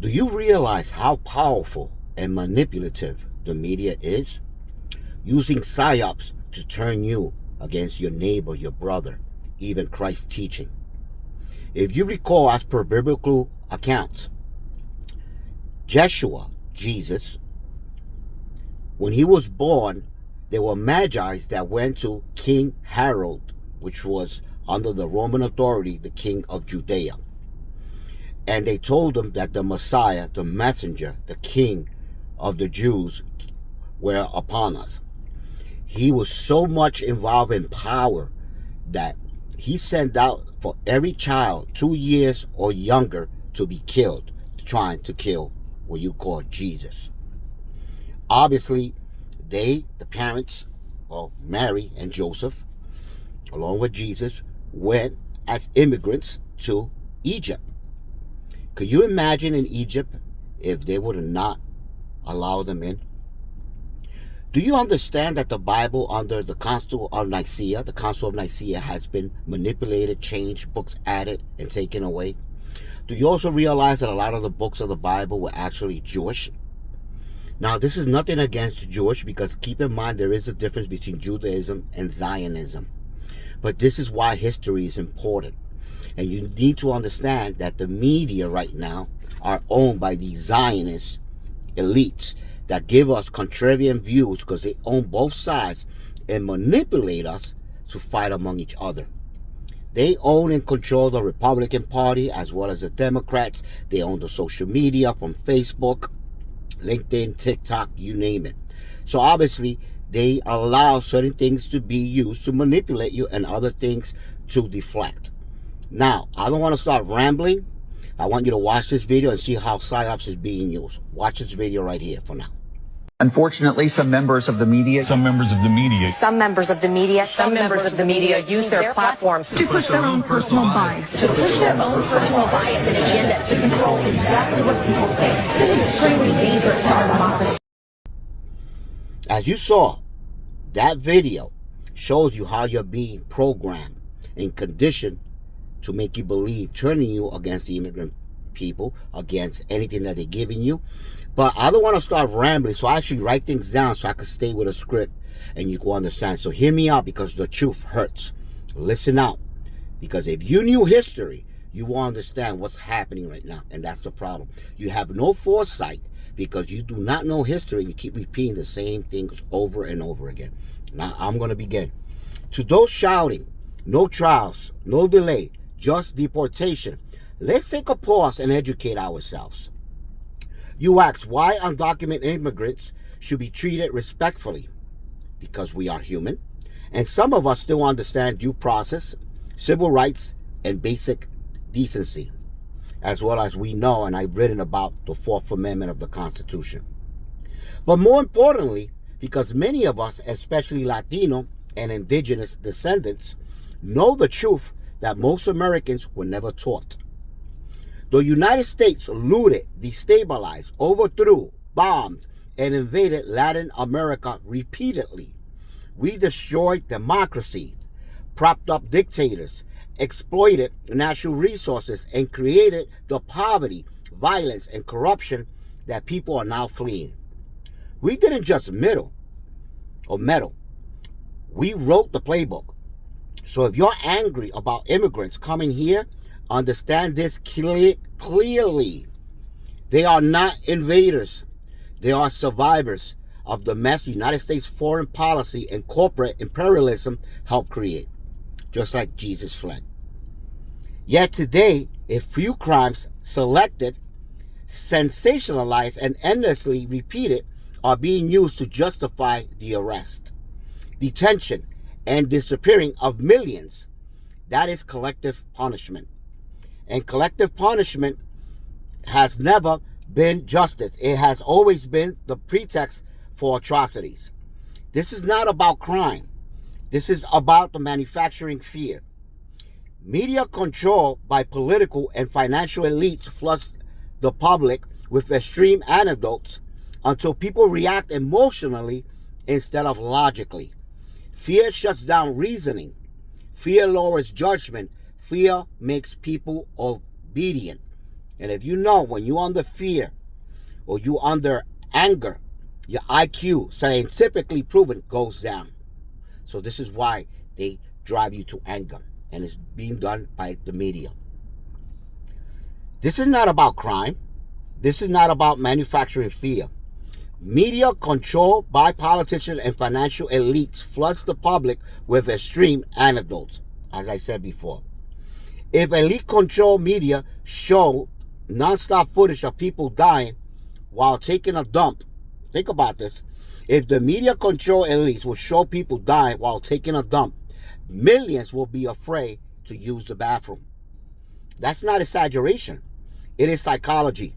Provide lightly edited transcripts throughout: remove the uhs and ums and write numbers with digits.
Do you realize how powerful and manipulative the media is? Using psyops to turn you against your neighbor, your brother, even Christ's teaching. If you recall, as per biblical accounts, Jeshua, Jesus, when he was born, there were magi that went to King Herod, which was under the Roman authority, the king of Judea. And they told him that the Messiah, the messenger, the king of the Jews were upon us. He was so much involved in power that he sent out for every child 2 years or younger to be killed, trying to kill what you call Jesus. Obviously, the parents, well, Mary and Joseph, along with Jesus, went as immigrants to Egypt. Could you imagine in Egypt if they would have not allowed them in? Do you understand that the Bible under the Council of Nicaea has been manipulated, changed, books added, and taken away? Do you also realize that a lot of the books of the Bible were actually Jewish? Now, this is nothing against Jewish, because keep in mind there is a difference between Judaism and Zionism. But this is why history is important. And you need to understand that the media right now are owned by these Zionist elites that give us contrarian views because they own both sides and manipulate us to fight among each other. They own and control the Republican Party as well as the Democrats. They own the social media from Facebook, LinkedIn, TikTok, you name it. So obviously, they allow certain things to be used to manipulate you and other things to deflect. Now, I don't want to start rambling. I want you to watch this video and see how PSYOPs is being used. Watch this video right here for now. Unfortunately, some members of the media use their platforms to push their own personal bias. And agenda to control exactly what people think. This is extremely dangerous to our democracy. As you saw, that video shows you how you're being programmed and conditioned to make you believe, turning you against the immigrant people, against anything that they're giving you. But I don't want to start rambling, so I actually write things down so I can stay with a script and you can understand. So hear me out, because the truth hurts. Listen out, because if you knew history, you will understand what's happening right now, and that's the problem. You have no foresight because you do not know history. You keep repeating the same things over and over again. Now I'm going to begin. To those shouting, no trials, no delay, just deportation, let's take a pause and educate ourselves. You ask why undocumented immigrants should be treated respectfully. Because we are human, and some of us still understand due process, civil rights, and basic decency, as well as we know, and I've written about the Fourth Amendment of the Constitution. But more importantly, because many of us, especially Latino and Indigenous descendants, know the truth that most Americans were never taught. The United States looted, destabilized, overthrew, bombed, and invaded Latin America repeatedly. We destroyed democracies, propped up dictators, exploited natural resources, and created the poverty, violence, and corruption that people are now fleeing. We didn't just meddle. We wrote the playbook. So if you're angry about immigrants coming here, understand this clearly. They are not invaders. They are survivors of the mess the United States foreign policy and corporate imperialism helped create, just like Jesus fled. Yet today, a few crimes selected, sensationalized, and endlessly repeated are being used to justify the arrest, detention, and disappearing of millions. That is collective punishment. And collective punishment has never been justice. It has always been the pretext for atrocities. This is not about crime. This is about the manufacturing fear. Media control by political and financial elites floods the public with extreme anecdotes until people react emotionally instead of logically. Fear shuts down reasoning. Fear lowers judgment. Fear makes people obedient. And if you know when you're under fear or you under anger, your IQ, scientifically proven, goes down. So this is why they drive you to anger. And it's being done by the media. This is not about crime. This is not about manufacturing fear. Media controlled by politicians and financial elites floods the public with extreme anecdotes, as I said before. If elite controlled media show non-stop footage of people dying while taking a dump, think about this. If the media controlled elites will show people dying while taking a dump, millions will be afraid to use the bathroom. That's not exaggeration. It is psychology.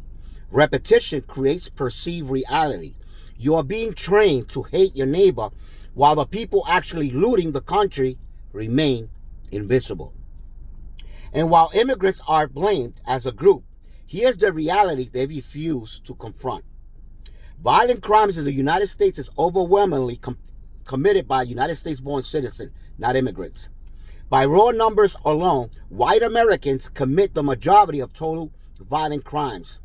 Repetition creates perceived reality. You are being trained to hate your neighbor while the people actually looting the country remain invisible. And while immigrants are blamed as a group, here's the reality they refuse to confront. Violent crimes in the United States is overwhelmingly committed by United States-born citizens, not immigrants. By raw numbers alone, white Americans commit the majority of total violent crimes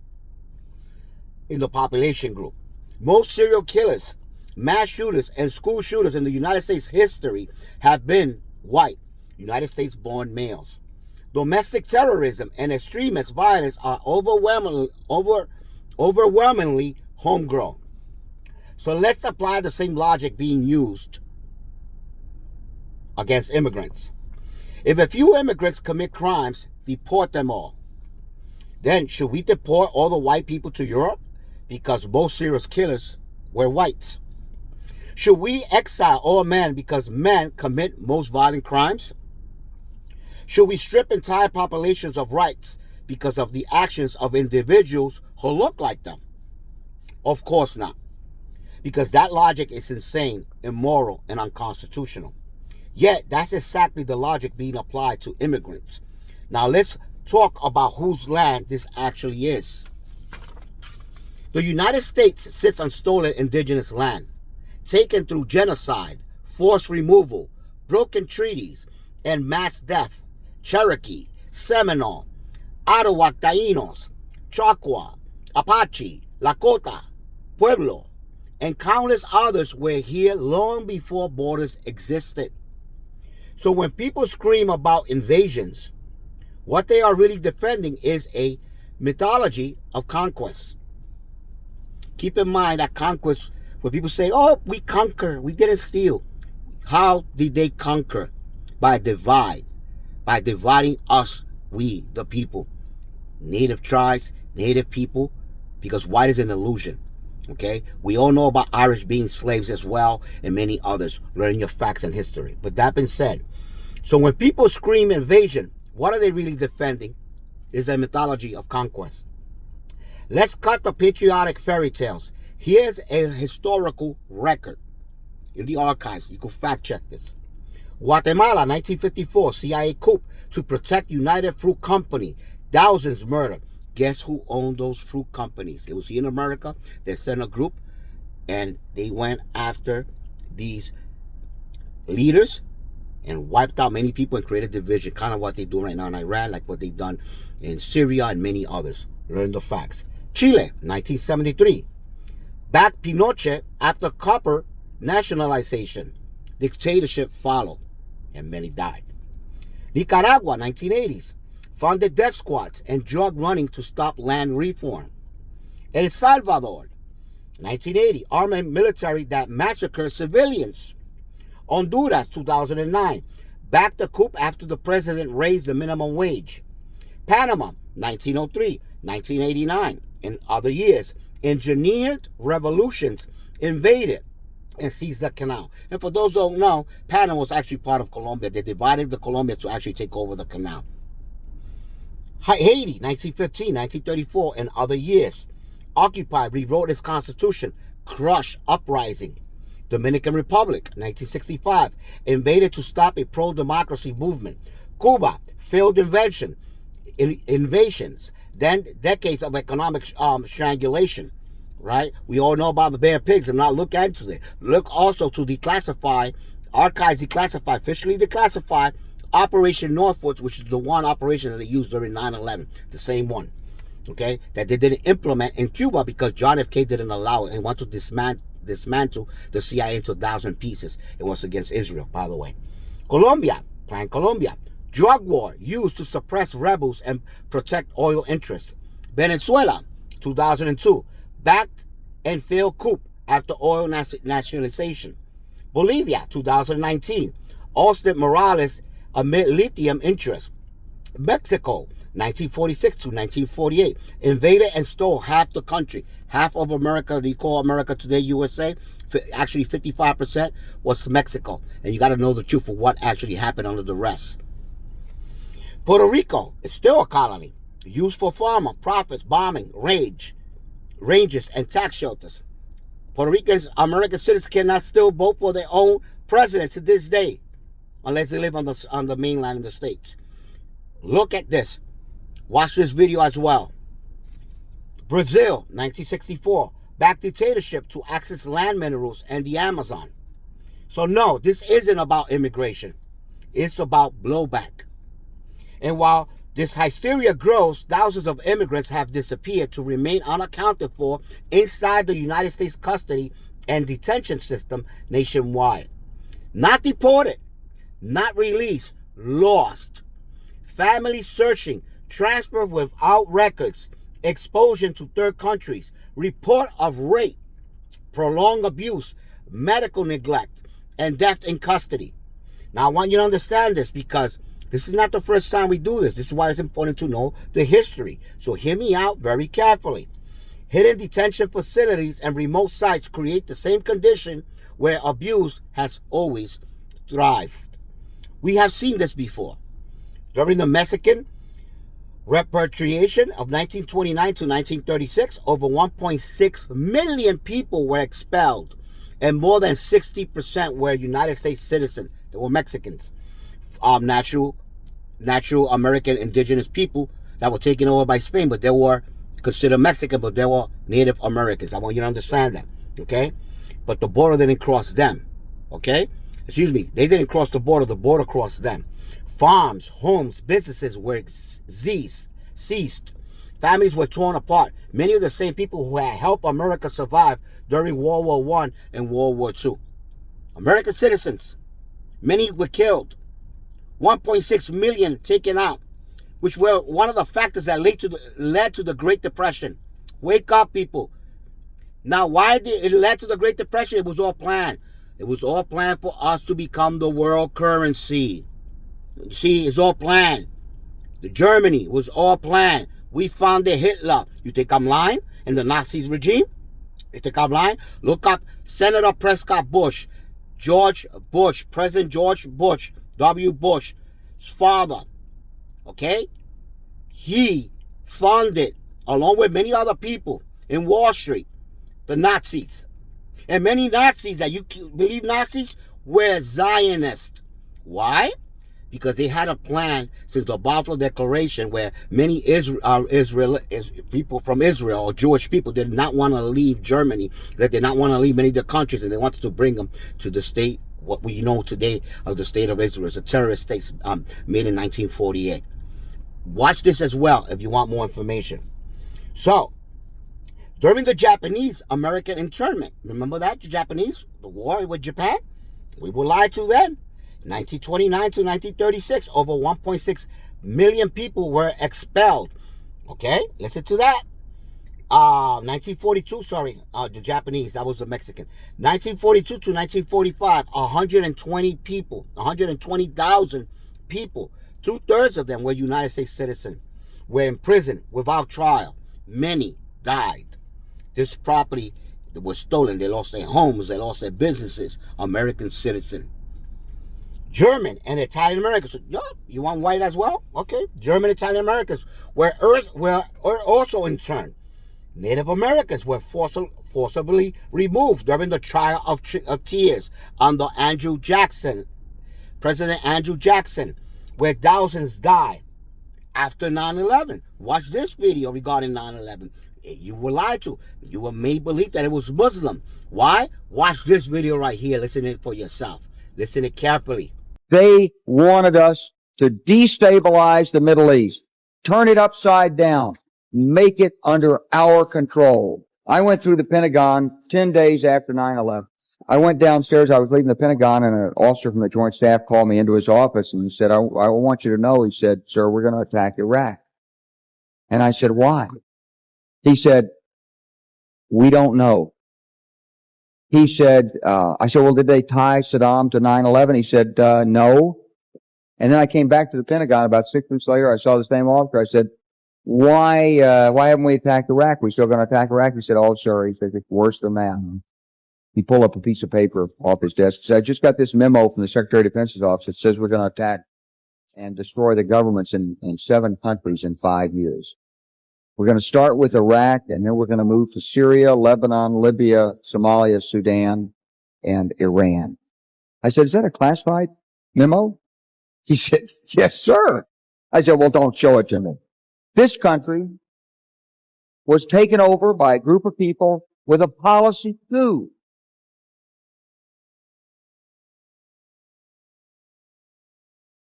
in the population group. Most serial killers, mass shooters, and school shooters in the United States history have been white, United States-born males. Domestic terrorism and extremist violence are overwhelmingly homegrown. So let's apply the same logic being used against immigrants. If a few immigrants commit crimes, deport them all. Then should we deport all the white people to Europe? Because most serial killers were whites. Should we exile all men because men commit most violent crimes? Should we strip entire populations of rights because of the actions of individuals who look like them? Of course not. Because that logic is insane, immoral, and unconstitutional. Yet, that's exactly the logic being applied to immigrants. Now, let's talk about whose land this actually is. The United States sits on stolen indigenous land, taken through genocide, forced removal, broken treaties, and mass death. Cherokee, Seminole, Ottawa Taínos, Choctaw, Apache, Lakota, Pueblo, and countless others were here long before borders existed. So when people scream about invasions, what they are really defending is a mythology of conquest. Keep in mind that conquest, when people say, oh, we conquer, we didn't steal. How did they conquer? By divide. By dividing us, we, the people. Native tribes, native people, because white is an illusion. Okay? We all know about Irish being slaves as well, and many others. Learn your facts and history. But that being said, so when people scream invasion, what are they really defending? Is a mythology of conquest. Let's cut the patriotic fairy tales. Here's a historical record in the archives. You can fact check this. Guatemala, 1954, CIA coup to protect United Fruit Company. Thousands murdered. Guess who owned those fruit companies? It was here in America. They sent a group and they went after these leaders and wiped out many people and created division. Kind of what they do right now in Iran, like what they've done in Syria and many others. Learn the facts. Chile, 1973. Backed Pinochet after copper nationalization. Dictatorship followed, and many died. Nicaragua, 1980s. Funded death squads and drug running to stop land reform. El Salvador, 1980. Armed military that massacred civilians. Honduras, 2009. Backed the coup after the president raised the minimum wage. Panama, 1903, 1989, and other years. Engineered revolutions, invaded, and seized the canal. And for those who don't know, Panama was actually part of Colombia. They divided the Colombia to actually take over the canal. Haiti, 1915, 1934, and other years. Occupy, rewrote its constitution, crush uprising. Dominican Republic, 1965, invaded to stop a pro-democracy movement. Cuba, failed invasions, then decades of economic strangulation. Right? We all know about the Bear Pigs and not look into it. Look also to declassify, archives declassify, officially declassify Operation Northwoods, which is the one operation that they used during 9/11. The same one. okay, that they didn't implement in Cuba because John F. K. didn't allow it and wanted to dismantle the CIA into 1,000 pieces. It was against Israel, by the way. Colombia, Plan Colombia. Drug war used to suppress rebels and protect oil interests. Venezuela, 2002. Backed and failed coup after oil nationalization. Bolivia, 2019. Ousted Morales amid lithium interest. Mexico, 1946 to 1948. Invaded and stole half the country. Half of America, they call America today USA. Actually, 55% was Mexico. And you got to know the truth of what actually happened under the rest. Puerto Rico is still a colony. Used for farmer, profits, bombing, ranges, and tax shelters. Puerto Ricans, American citizens cannot still vote for their own president to this day. Unless they live on the mainland in the States. Look at this. Watch this video as well. Brazil, 1964. Backed dictatorship to access land minerals and the Amazon. So no, this isn't about immigration. It's about blowback. And while this hysteria grows, thousands of immigrants have disappeared to remain unaccounted for inside the United States custody and detention system nationwide. Not deported, not released, lost. Family searching, transfer without records, exposure to third countries, report of rape, prolonged abuse, medical neglect, and death in custody. Now, I want you to understand this because this is not the first time we do this. This is why it's important to know the history. So hear me out very carefully. Hidden detention facilities and remote sites create the same condition where abuse has always thrived. We have seen this before. During the Mexican repatriation of 1929 to 1936, over 1.6 million people were expelled, and more than 60% were United States citizens. They were Mexicans, natural American indigenous people that were taken over by Spain, but they were considered Mexican, but they were Native Americans. I want you to understand that, okay? But the border didn't cross them, okay? Excuse me, they didn't cross the border crossed them. Farms, homes, businesses were ceased. Families were torn apart. Many of the same people who had helped America survive during World War I and World War II. American citizens, many were killed. 1.6 million taken out, which were one of the factors that led to the Great Depression. Wake up, people. Now, why did it led to the Great Depression? It was all planned. It was all planned for us to become the world currency. See, it's all planned. The Germany was all planned. We founded Hitler. You think I'm lying? And the Nazis regime? You think I'm lying? Look up Senator Prescott Bush, President George Bush, W. Bush's father. Okay? He funded, along with many other people in Wall Street, the Nazis. And many Nazis that you believe Nazis were Zionists. Why? Because they had a plan since the Balfour Declaration where many people from Israel or Jewish people did not want to leave Germany, that did not want to leave many of the countries, and they wanted to bring them to the state, what we know today of the state of Israel. It's a terrorist state made in 1948. Watch this as well if you want more information. So, during the Japanese-American internment, remember that, the Japanese, the war with Japan? We were lied to then. 1929 to 1936, over 1.6 million people were expelled. Okay, listen to that. 1942, the Japanese, that was the Mexican. 1942 to 1945, 120,000 people, 2/3 of them were United States citizens, were in prison without trial. Many died. This property was stolen. They lost their homes, they lost their businesses. American citizen. German and Italian Americans. Yeah, you want white as well? Okay. German Italian Americans were also interned. Native Americans were forcibly removed during the trial of tears under President Andrew Jackson, where thousands died after 9/11. Watch this video regarding 9/11. You were lied to. You were made believe that it was Muslim. Why? Watch this video right here. Listen to it for yourself. Listen to it carefully. They wanted us to destabilize the Middle East, turn it upside down, make it under our control. I went through the Pentagon 10 days after 9/11. I went downstairs. I was leaving the Pentagon, and an officer from the Joint Staff called me into his office and he said, I want you to know, he said, sir, we're going to attack Iraq. And I said, why? He said, we don't know. He said, I said, well, did they tie Saddam to 9/11? He said, no. And then I came back to the Pentagon about 6 weeks later. I saw the same officer. I said, why haven't we attacked Iraq? We still going to attack Iraq? He said, oh, sir. He said, it's worse than that. He pulled up a piece of paper off his desk. He said, I just got this memo from the Secretary of Defense's office that says we're going to attack and destroy the governments in 7 countries in 5 years. We're going to start with Iraq, and then we're going to move to Syria, Lebanon, Libya, Somalia, Sudan, and Iran. I said, is that a classified memo? He said, yes, sir. I said, well, don't show it to me. This country was taken over by a group of people with a policy coup.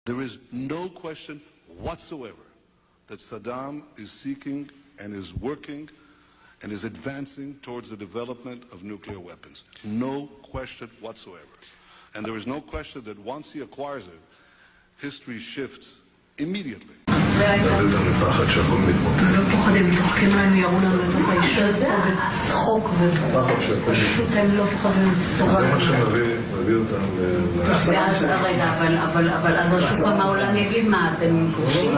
There is no question whatsoever that Saddam is seeking and is working and is advancing towards the development of nuclear weapons. No question whatsoever. And there is no question that once he acquires it, history shifts immediately. לא פוחדים, צוחקים להם, יראו לנו לתוך הישב וצחוק ופשוט הם לא פוחדים. זה מה שמביא אותם ואז רגע, אבל אז השוק מהעולם יגיד מה אתם כובשים?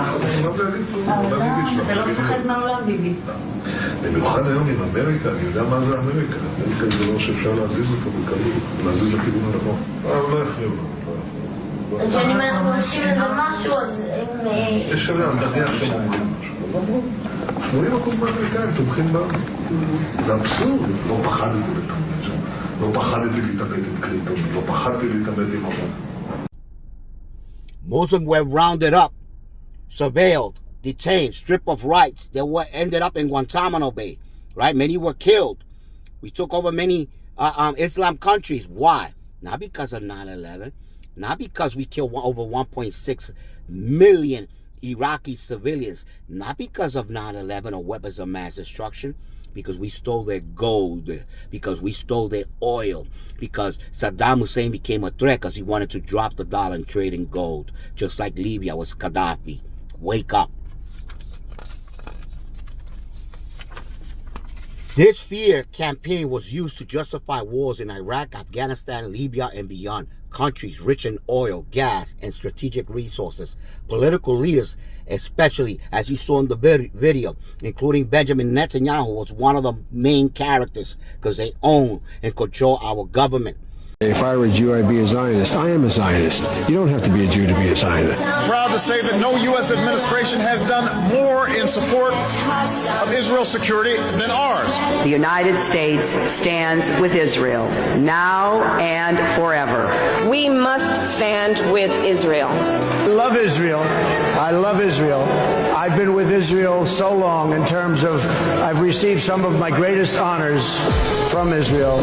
אתה לא מפחד מהעולם, ביבי. במיוחד היום עם אמריקה, אני יודע מה זה אמריקה. אמריקה זה לא שאפשר להזיז אותו בקלות, להזיז לכיוון הנכון. לא יפריעו לו. אם אנחנו עושים את זה משהו, אז הם... יש עליה, נניח שהם אומרים משהו. 80% מהאמריקאים תומכים בנו. זה אבסורד. לא פחדתי להתעמת שם. לא פחדתי להתעמת עם קלינטון. לא פחדתי להתעמת עם אובמה. Muslims were rounded up, surveilled, detained, stripped of rights. They were ended up in Guantanamo Bay, right? Many were killed. We took over many Islam countries. Why? Not because of 9/11. Not because we killed over 1.6 million Iraqi civilians. Not because of 9/11 or weapons of mass destruction. Because we stole their gold. Because we stole their oil. Because Saddam Hussein became a threat because he wanted to drop the dollar and trade in gold. Just like Libya was Gaddafi. Wake up. This fear campaign was used to justify wars in Iraq, Afghanistan, Libya, and beyond. Countries rich in oil, gas, and strategic resources. Political leaders, especially, as you saw in the video, including Benjamin Netanyahu, was one of the main characters because they own and control our government. If I were a Jew, I'd be a Zionist. I am a Zionist. You don't have to be a Jew to be a Zionist. Proud to say that no U.S. administration has done more in support of Israel's security than ours. The United States stands with Israel now and forever. We must stand with Israel. I love Israel. I love Israel. I've been with Israel so long in terms of I've received some of my greatest honors from Israel.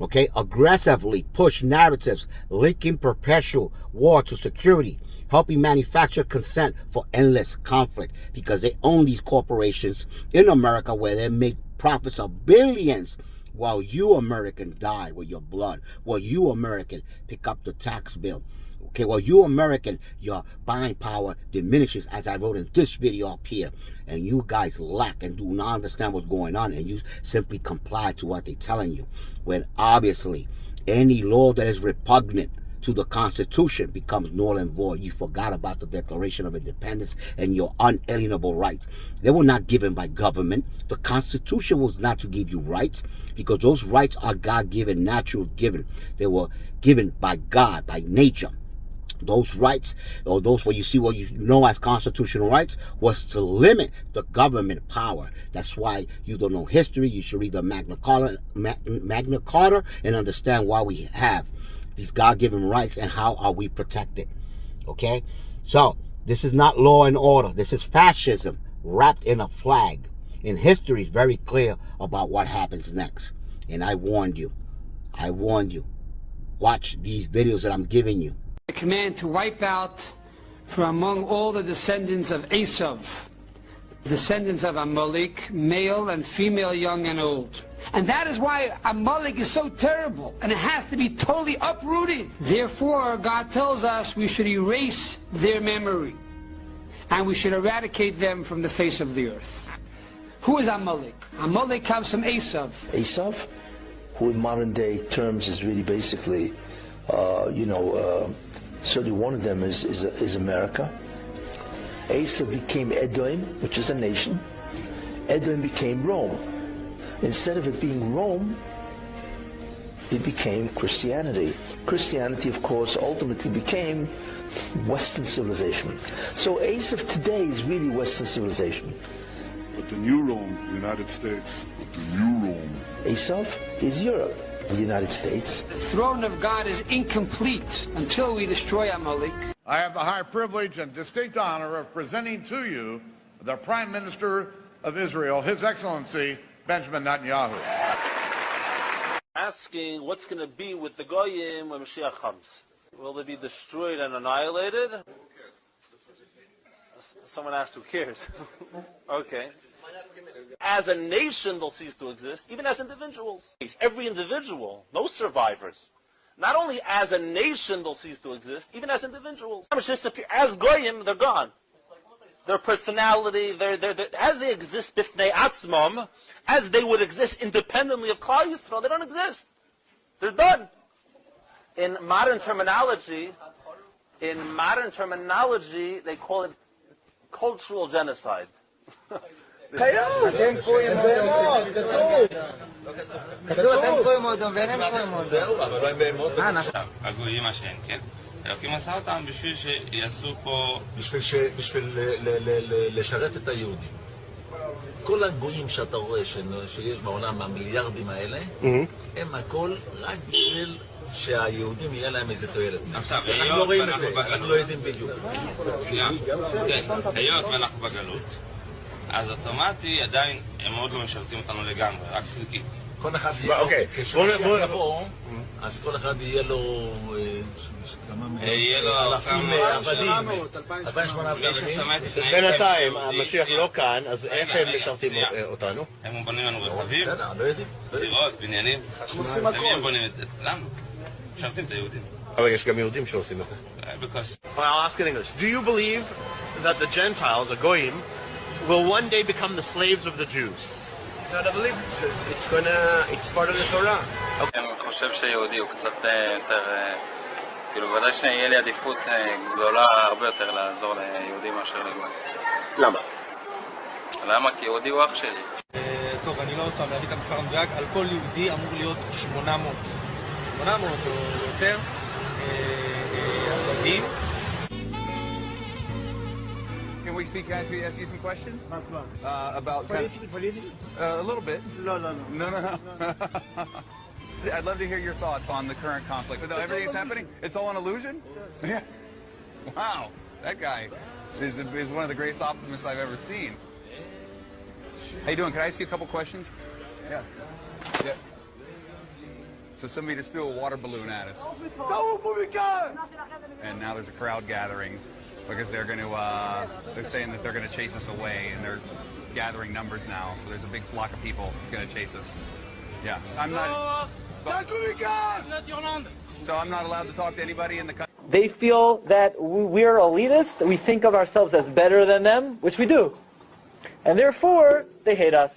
Okay, aggressively push narratives linking perpetual war to security, helping manufacture consent for endless conflict because they own these corporations in America where they make profits of billions while you American die with your blood, while you American pick up the tax bill. Okay, well, you American, your buying power diminishes, as I wrote in this video up here, and you guys lack and do not understand what's going on, and you simply comply to what they're telling you, when obviously any law that is repugnant to the Constitution becomes null and void. You forgot about the Declaration of Independence and your unalienable rights. They were not given by government. The Constitution was not to give you rights because those rights are God-given, natural given. They were given by God, by nature. Those rights, or those what you know as constitutional rights, was to limit the government power. That's why you don't know history. You should read the Magna Carta and understand why we have these God-given rights and how are we protected. Okay? So, this is not law and order. This is fascism wrapped in a flag. And history is very clear about what happens next. And I warned you. I warned you. Watch these videos that I'm giving you. The command to wipe out from among all the descendants of Esav, descendants of Amalek, male and female, young and old. And that is why Amalek is so terrible, and it has to be totally uprooted. Therefore, God tells us we should erase their memory, and we should eradicate them from the face of the earth. Who is Amalek? Amalek comes from Esav. Esav, who in modern day terms is really basically, certainly one of them is America. Esav became Edom, which is a nation. Edom became Rome. Instead of it being Rome, it became Christianity. Christianity, of course, ultimately became Western civilization. So Esav today is really Western civilization. But the new Rome, the United States, the new Rome. Esav is Europe, the United States. The throne of God is incomplete until we destroy Amalek. I have the high privilege and distinct honor of presenting to you the Prime Minister of Israel, His Excellency Benjamin Netanyahu. Asking what's going to be with the Goyim when Mashiach comes. Will they be destroyed and annihilated? Someone asked, who cares? Okay. As a nation, they'll cease to exist, even as individuals. Every individual, no survivors. Not only as a nation they'll cease to exist, even as individuals. As Goyim, they're gone. Their personality, as they exist bifnei atzmam, as they would exist independently of Klal Yisrael, they don't exist. They're done. In modern terminology, they call it cultural genocide. הגויים מה שהם, כן? אלוקים עשה אותם בשביל שיעשו פה... בשביל לשרת את היהודים. כל הגויים שאתה רואה שיש בעולם, המיליארדים האלה, הם הכל רק בשביל שהיהודים יהיה להם איזה תועלת. עכשיו, אנחנו לא רואים את זה, אנחנו לא יודעים בדיוק. היות ואנחנו בגלות, אז אוטומטי עדיין הם עוד לא משרתים אותנו לגמרי, רק חלקית. כל אחד יהיה, כשמשיח יבוא, אז כל אחד יהיה לו... יהיה לו אלפים עבדים, 2,800 עבדים. בינתיים, המשיח לא כאן, אז איך הם משרתים אותנו? הם בונים לנו רכבים, לא יודעים. דירות, בניינים. הם בונים את זה. למה? משרתים את היהודים. אבל יש גם יהודים שעושים את זה. Because... I'll ask in English. Do you believe that the Gentiles, the Goyim, will one day become the slaves of the Jews? It's not a belief. It's part of the Torah. אני חושב שיהודי הוא קצת יותר... כאילו, ודאי שיהיה לי עדיפות גדולה הרבה יותר לעזור ליהודים מאשר לגויים. למה? למה? כי יהודי הוא אח שלי. טוב, אני לא עוד פעם להביא את המספר המדויק, על כל יהודי אמור להיות 800 או יותר עבדים. Can we speak? Can I ask you some questions? About a little bit. No. I'd love to hear your thoughts on the current conflict. But everything that's happening, it's all an illusion? Yeah. Wow, that guy is one of the greatest optimists I've ever seen. How you doing? Can I ask you a couple questions? Yeah. So somebody just threw a water balloon at us. And now there's a crowd gathering because they're going to, they're saying that they're going to chase us away, and they're gathering numbers now. So there's a big flock of people that's going to chase us. Yeah, I'm not. So I'm not allowed to talk to anybody in the country. They feel that we're elitist, that we think of ourselves as better than them, which we do. And therefore, they hate us.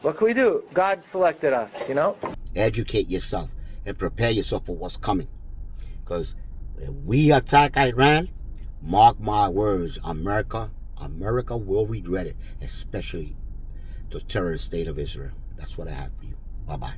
What can we do? God selected us, you know? Educate yourself and prepare yourself for what's coming. Because if we attack Iran, mark my words, America will regret it, especially the terrorist state of Israel. That's what I have for you. Bye-bye.